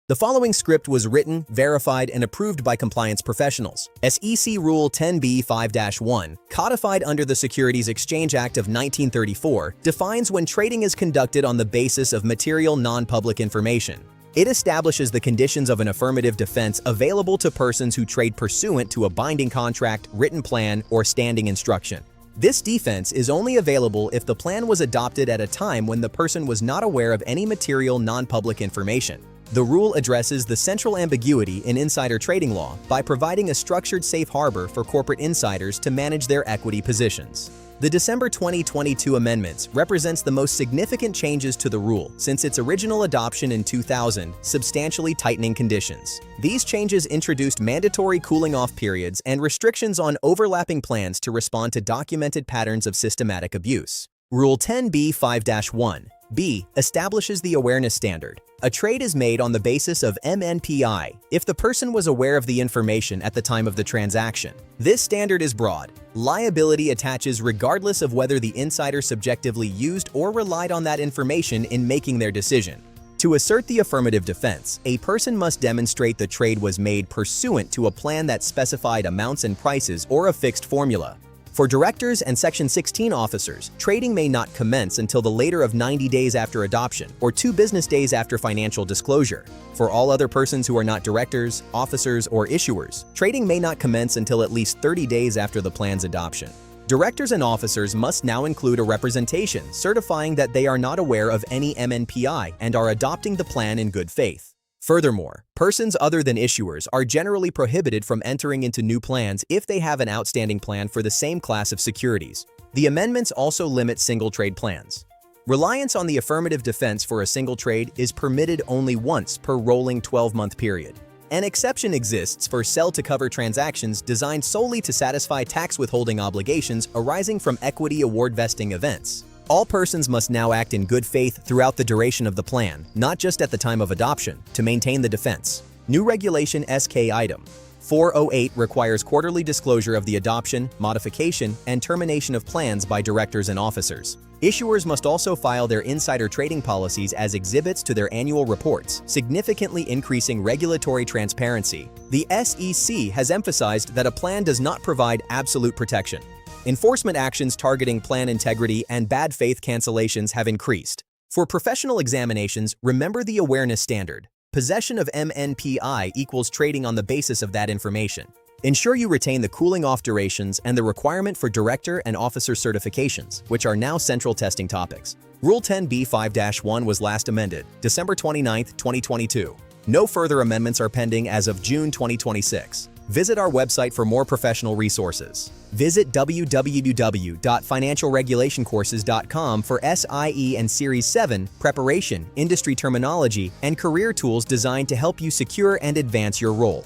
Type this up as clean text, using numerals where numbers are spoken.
The following script was written, verified, and approved by compliance professionals. SEC Rule 10b-5-1, codified under the Securities Exchange Act of 1934, defines when trading is conducted on the basis of material non-public information. It establishes the conditions of an affirmative defense available to persons who trade pursuant to a binding contract, written plan, or standing instruction. This defense is only available if the plan was adopted at a time when the person was not aware of any material non-public information. The rule addresses the central ambiguity in insider trading law by providing a structured safe harbor for corporate insiders to manage their equity positions. The December 2022 amendments represents the most significant changes to the rule since its original adoption in 2000, substantially tightening conditions. These changes introduced mandatory cooling-off periods and restrictions on overlapping plans to respond to documented patterns of systematic abuse. Rule 10b-5-1 B establishes the awareness standard. A trade is made on the basis of MNPI if the person was aware of the information at the time of the transaction. This standard is broad. Liability attaches regardless of whether the insider subjectively used or relied on that information in making their decision. To assert the affirmative defense, a person must demonstrate the trade was made pursuant to a plan that specified amounts and prices or a fixed formula. For directors and Section 16 officers, trading may not commence until the later of 90 days after adoption or 2 business days after financial disclosure. For all other persons who are not directors, officers, or issuers, trading may not commence until at least 30 days after the plan's adoption. Directors and officers must now include a representation certifying that they are not aware of any MNPI and are adopting the plan in good faith. Furthermore, persons other than issuers are generally prohibited from entering into new plans if they have an outstanding plan for the same class of securities. The amendments also limit single trade plans. Reliance on the affirmative defense for a single trade is permitted only once per rolling 12-month period. An exception exists for sell-to-cover transactions designed solely to satisfy tax withholding obligations arising from equity award vesting events. All persons must now act in good faith throughout the duration of the plan, not just at the time of adoption, to maintain the defense. New Regulation SK Item 408 requires quarterly disclosure of the adoption, modification, and termination of plans by directors and officers. Issuers must also file their insider trading policies as exhibits to their annual reports, significantly increasing regulatory transparency. The SEC has emphasized that a plan does not provide absolute protection. Enforcement actions targeting plan integrity and bad faith cancellations have increased. For professional examinations, remember the awareness standard. Possession of MNPI equals trading on the basis of that information. Ensure you retain the cooling-off durations and the requirement for director and officer certifications, which are now central testing topics. Rule 10b-5-1 was last amended December 29, 2022. No further amendments are pending as of June 2026. Visit our website for more professional resources. Visit www.financialregulationcourses.com for SIE and Series 7 preparation, industry terminology, and career tools designed to help you secure and advance your role.